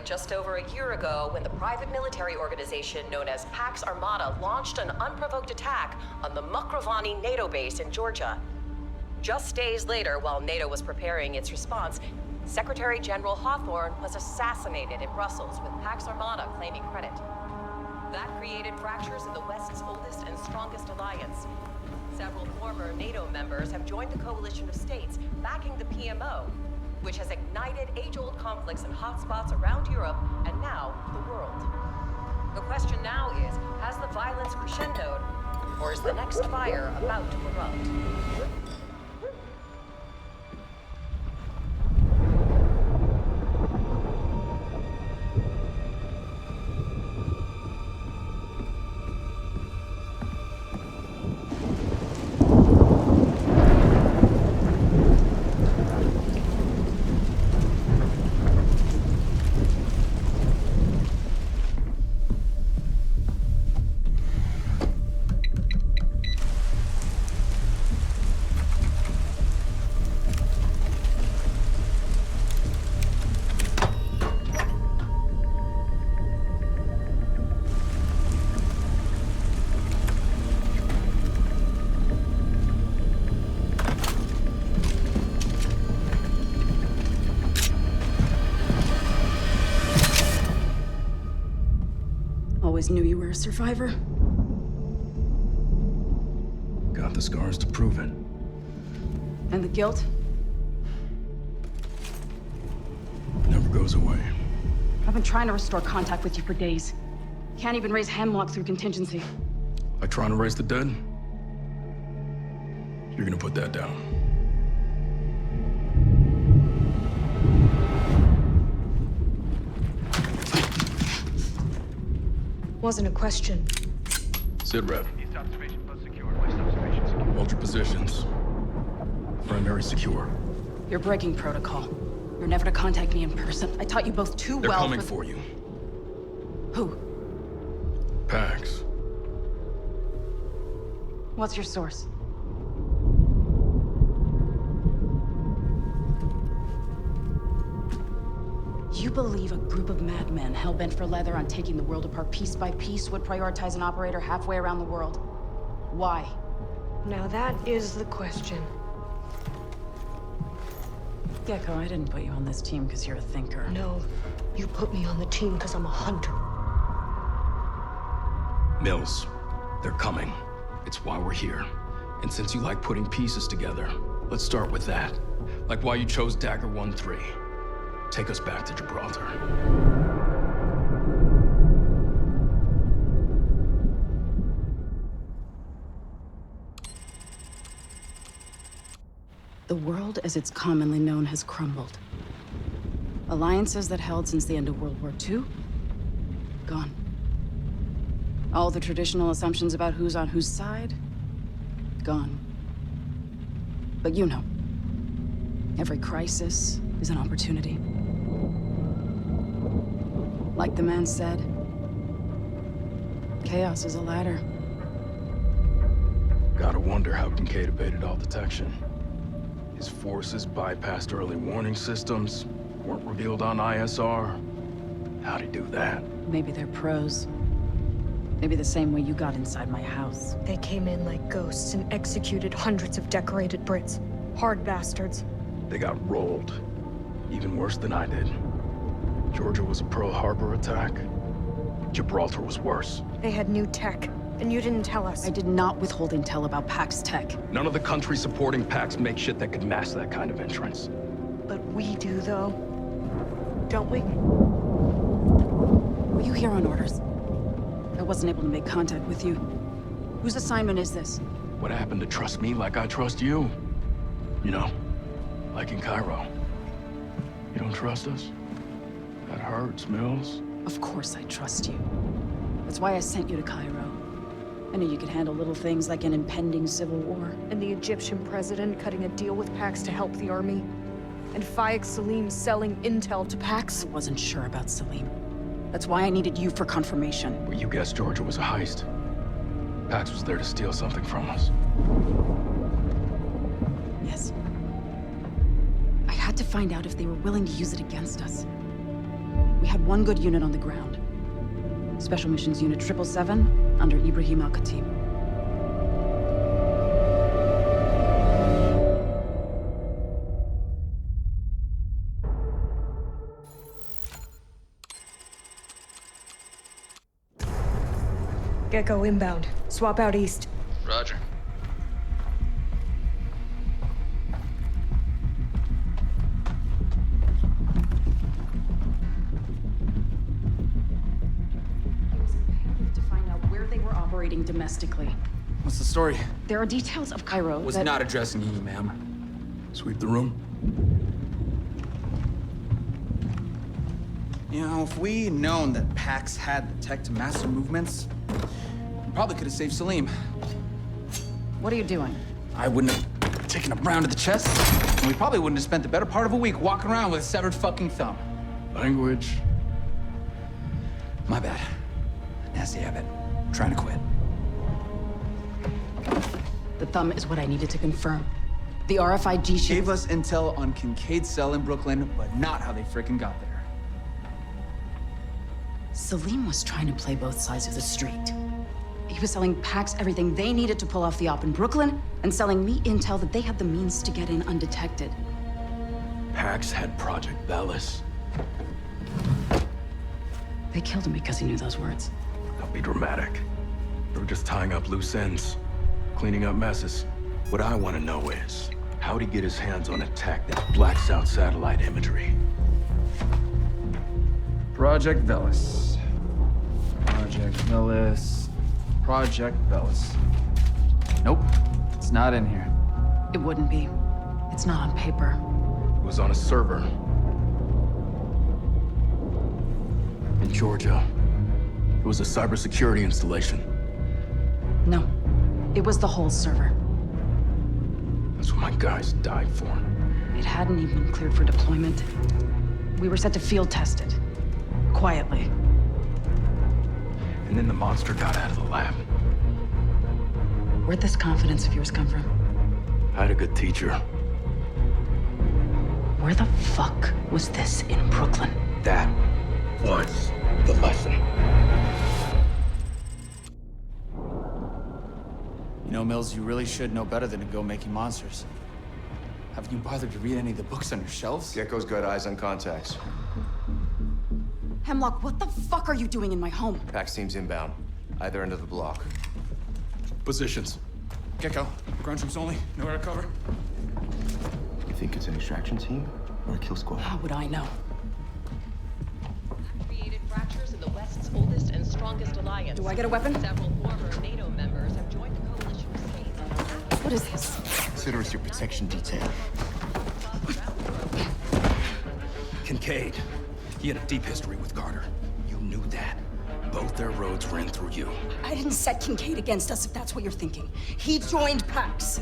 just over a year ago when the private military organization known as Pax Armada launched an unprovoked attack on the Mokrovani NATO base in Georgia. Just days later, while NATO was preparing its response, Secretary General Hawthorne was assassinated in Brussels with Pax Armada claiming credit. That created fractures in the West's oldest and strongest alliance. Several former NATO members have joined the coalition of states backing the PMO, which has ignited age-old conflicts in hotspots around Europe and now the world. The question now is, has the violence crescendoed, or is the next fire about to erupt? Always knew you were a survivor. Got the scars to prove it. And the guilt? Never goes away. I've been trying to restore contact with you for days. Can't even raise Hemlock through contingency. Like trying to raise the dead? You're gonna put that down. Wasn't a question. Sit rep. East observation post secure. West observation secure. Hold your positions. Primary secure. You're breaking protocol. You're never to contact me in person. I taught you both too They're well coming for you. Who? Pax. What's your source? You believe a group of madmen hell-bent for leather on taking the world apart piece by piece would prioritize an operator halfway around the world? Why? Now that is the question. Gecko, I didn't put you on this team because you're a thinker. No, you put me on the team because I'm a hunter. Mills. They're coming. It's why we're here. And since you like putting pieces together, let's start with that. Like why you chose Dagger 1-3. Take us back to Gibraltar. The world as it's commonly known has crumbled. Alliances that held since the end of World War II? Gone. All the traditional assumptions about who's on whose side? Gone. But you know, every crisis is an opportunity. Like the man said, chaos is a ladder. Gotta wonder how Kincaid evaded all detection. His forces bypassed early warning systems, weren't revealed on ISR. How'd he do that? Maybe they're pros. Maybe the same way you got inside my house. They came in like ghosts and executed hundreds of decorated Brits. Hard bastards. They got rolled. Even worse than I did. Georgia was a Pearl Harbor attack. Gibraltar was worse. They had new tech, and you didn't tell us. I did not withhold intel about Pax Tech. None of the countries supporting Pax make shit that could mask that kind of entrance. But we do, though. Don't we? Were you here on orders? I wasn't able to make contact with you. Whose assignment is this? What happened to trust me like I trust you? You know, like in Cairo. You don't trust us? That hurts, Mills. Of course I trust you. That's why I sent you to Cairo. I knew you could handle little things like an impending civil war. And the Egyptian president cutting a deal with Pax to help the army. And Faik Salim selling intel to Pax. I wasn't sure about Salim. That's why I needed you for confirmation. Well, you guessed Georgia was a heist. Pax was there to steal something from us. Yes. I had to find out if they were willing to use it against us. We had one good unit on the ground. Special Missions Unit 777 under Ibrahim Al-Khatib. Gecko inbound. Swap out east. Roger. It was imperative to find out where they were operating domestically. What's the story? There are details of Cairo Was that... not addressing you, ma'am. Sweep the room. You know, if we'd known that Pax had the tech to master movements, we probably could have saved Salim. What are you doing? I wouldn't have taken a round to the chest, and we probably wouldn't have spent the better part of a week walking around with a severed fucking thumb. Language. My bad. Nasty habit. Trying to quit. The thumb is what I needed to confirm. The RFID chip... Gave us intel on Kincaid's cell in Brooklyn, but not how they frickin' got there. Salim was trying to play both sides of the street. He was selling Pax everything they needed to pull off the op in Brooklyn, and selling me intel that they had the means to get in undetected. Pax had Project Velis. They killed him because he knew those words. Don't be dramatic. They were just tying up loose ends, cleaning up messes. What I want to know is, how'd he get his hands on a tech that blacks out satellite imagery? Project Velis. Project Velis. Project Velis. Nope, it's not in here. It wouldn't be. It's not on paper. It was on a server. In Georgia. It was a cybersecurity installation. No, it was the whole server. That's what my guys died for. It hadn't even been cleared for deployment. We were set to field test it. Quietly. And then the monster got out of the lab. Where'd this confidence of yours come from? I had a good teacher. Where the fuck was this in Brooklyn? That was the lesson. You know, Mills, you really should know better than to go making monsters. Haven't you bothered to read any of the books on your shelves? Gecko's got eyes on contacts. Hemlock, what the fuck are you doing in my home? Pax team's inbound. Either end of the block. Positions. Gecko, ground troops only. Nowhere to cover. You think it's an extraction team or a kill squad? How would I know? Created fractures in the West's oldest and strongest alliance. Do I get a weapon? Several former NATO members have joined the coalition of states. What is this? Consider us your protection detail. Kincaid. He had a deep history with Carter. You knew that. Both their roads ran through you. I didn't set Kincaid against us, if that's what you're thinking. He joined Pax.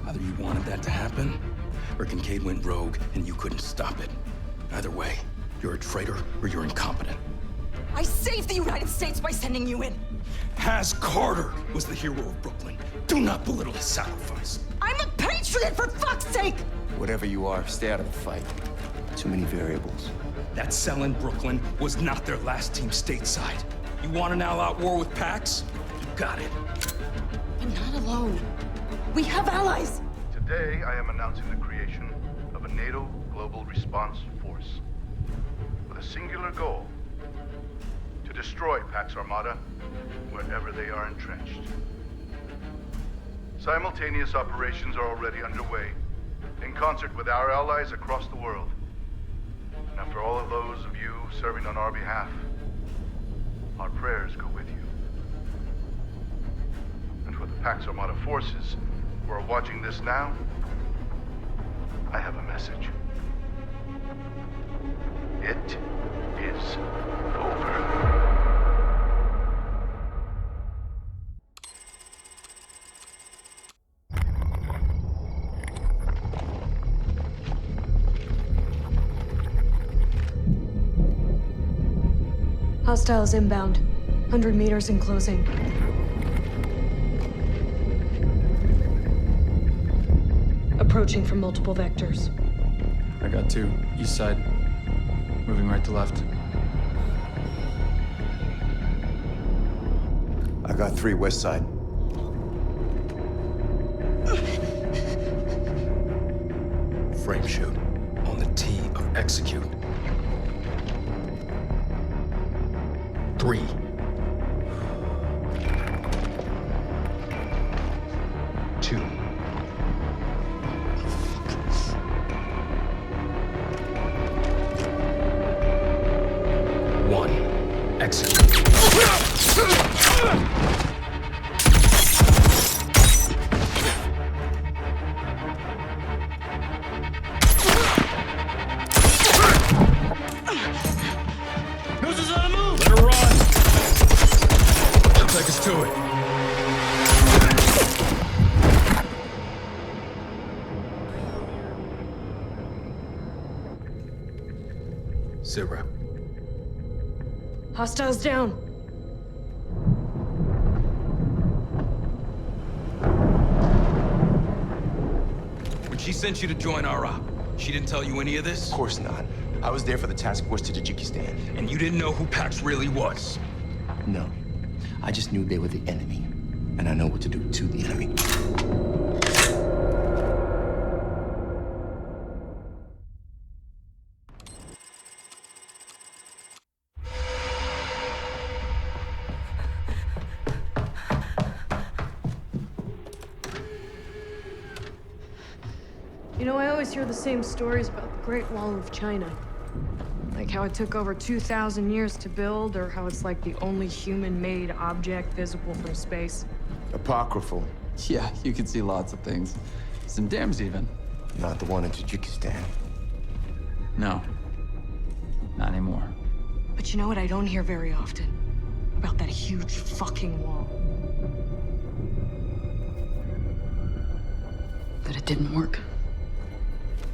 Either you wanted that to happen, or Kincaid went rogue and you couldn't stop it. Either way, you're a traitor or you're incompetent. I saved the United States by sending you in. Has Carter was the hero of Brooklyn. Do not belittle his sacrifice. I'm a patriot, for fuck's sake! Whatever you are, stay out of the fight. Too many variables. That cell in Brooklyn was not their last team stateside. You want an all-out war with Pax? You got it. But not alone. We have allies. Today, I am announcing the creation of a NATO Global Response Force with a singular goal: to destroy Pax Armada wherever they are entrenched. Simultaneous operations are already underway, in concert with our allies across the world. And for all of those of you serving on our behalf, our prayers go with you. And for the Pax Armada forces who are watching this now, I have a message. It is over. Hostiles inbound. 100 meters in closing. Approaching from multiple vectors. I got 2. East side. Moving right to left. I got 3 west side. Frame shoot on the T of execute. 3. 2. 1. Execute. Noses on the move! Let her run! She'll take us to it. Zero. Hostiles down. When she sent you to join our op, she didn't tell you any of this? Of course not. I was there for the task force to Tajikistan. And you didn't know who Pax really was? No. I just knew they were the enemy. And I know what to do to the enemy. You know, I always hear the same stories about the Great Wall of China. Like how it took over 2,000 years to build, or how it's like the only human-made object visible from space. Apocryphal. Yeah, you can see lots of things. Some dams, even. Not the one in Tajikistan. No. Not anymore. But you know what I don't hear very often? About that huge fucking wall. That it didn't work.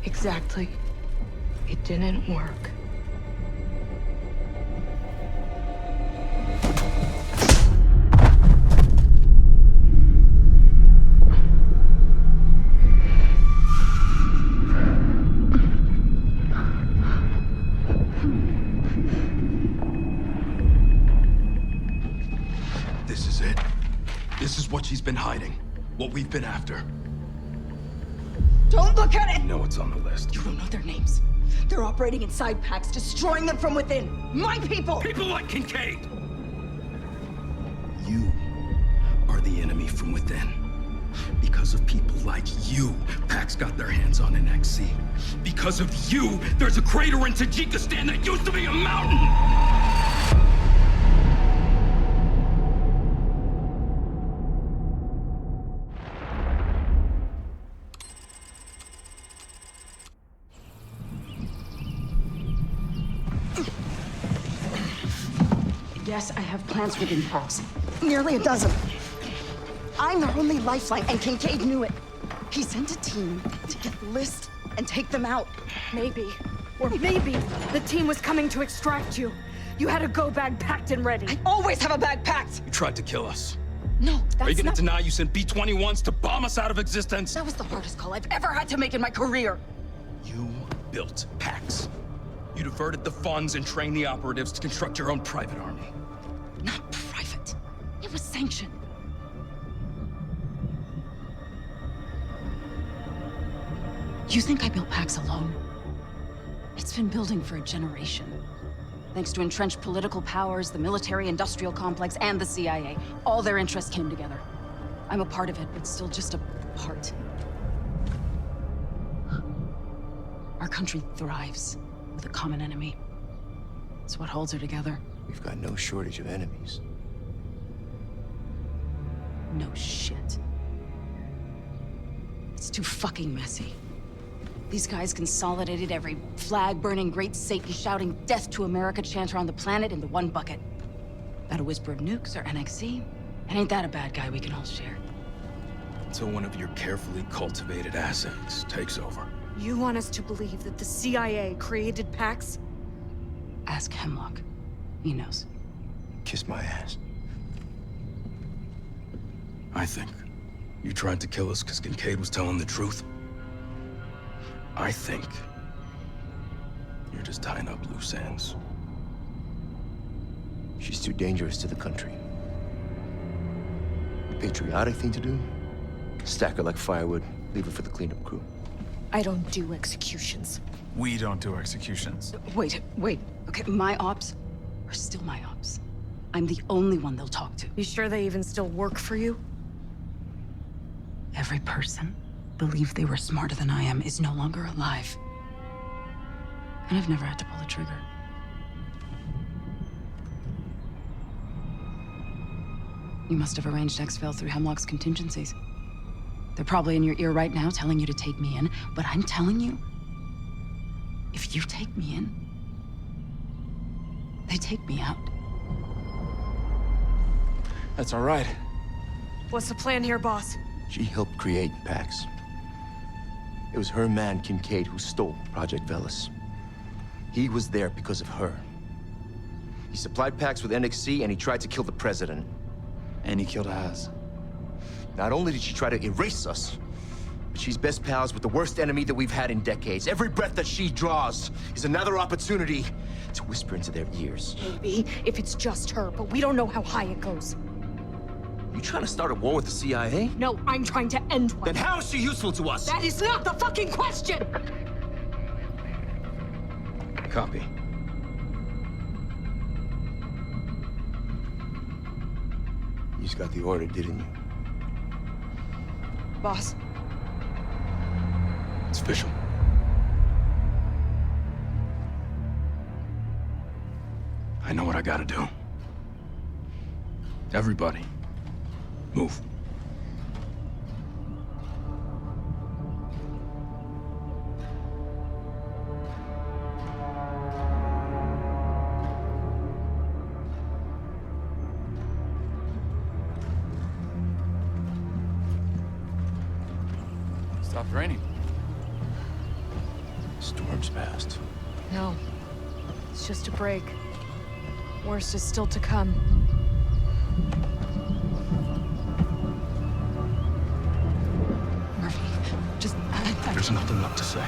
Exactly. It didn't work. This is it. This is what she's been hiding. What we've been after. Don't look at it! No, it's on the list. You don't know their names. They're operating inside packs, destroying them from within. My people! People like Kincaid! You are the enemy from within. Because of people like you, Pax got their hands on an XC. Because of you, there's a crater in Tajikistan that used to be a mountain! Yes, I have plans within packs. Nearly a dozen. I'm their only lifeline, and Kincaid knew it. He sent a team to get the list and take them out. Maybe. Or maybe the team was coming to extract you. You had a go bag packed and ready. I always have a bag packed! You tried to kill us. No, that's Are you gonna not... deny you sent B-21s to bomb us out of existence? That was the hardest call I've ever had to make in my career. You built Pax. You diverted the funds and trained the operatives to construct your own private army. Not private. It was sanctioned. You think I built Pax alone? It's been building for a generation. Thanks to entrenched political powers, the military-industrial complex, and the CIA. All their interests came together. I'm a part of it, but still just a part. Our country thrives with a common enemy. It's what holds her together. We've got no shortage of enemies. No shit. It's too fucking messy. These guys consolidated every flag-burning, great Satan shouting death to America chanter on the planet into one bucket. That a whisper of nukes or NXC? And ain't that a bad guy we can all share? Until one of your carefully cultivated assets takes over. You want us to believe that the CIA created Pax? Ask Hemlock. He knows. Kiss my ass. I think you tried to kill us because Kincaid was telling the truth. I think just tying up loose ends. She's too dangerous to the country. The patriotic thing to do? Stack her like firewood, leave her for the cleanup crew. I don't do executions. We don't do executions. Wait. Okay, my ops are still my ops. I'm the only one they'll talk to. You sure they even still work for you? Every person believed they were smarter than I am is no longer alive. And I've never had to pull the trigger. You must have arranged exfil through Hemlock's contingencies. They're probably in your ear right now telling you to take me in, but I'm telling you, if you take me in, they take me out. That's all right. What's the plan here, boss? She helped create Pax. It was her man, Kincaid, who stole Project Velis. He was there because of her. He supplied Pax with NXC, and he tried to kill the president. And he killed Az. Not only did she try to erase us, but she's best pals with the worst enemy that we've had in decades. Every breath that she draws is another opportunity to whisper into their ears. Maybe, if it's just her, but we don't know how high it goes. You trying to start a war with the CIA? No, I'm trying to end one. Then how is she useful to us? That is not the fucking question! Copy. You just got the order, didn't you? Boss, It's official. I know what I gotta do. Everybody, move. Stopped raining. Storm's past. no. It's just a break. Worst is still to come. Murphy, just... There's nothing left to say.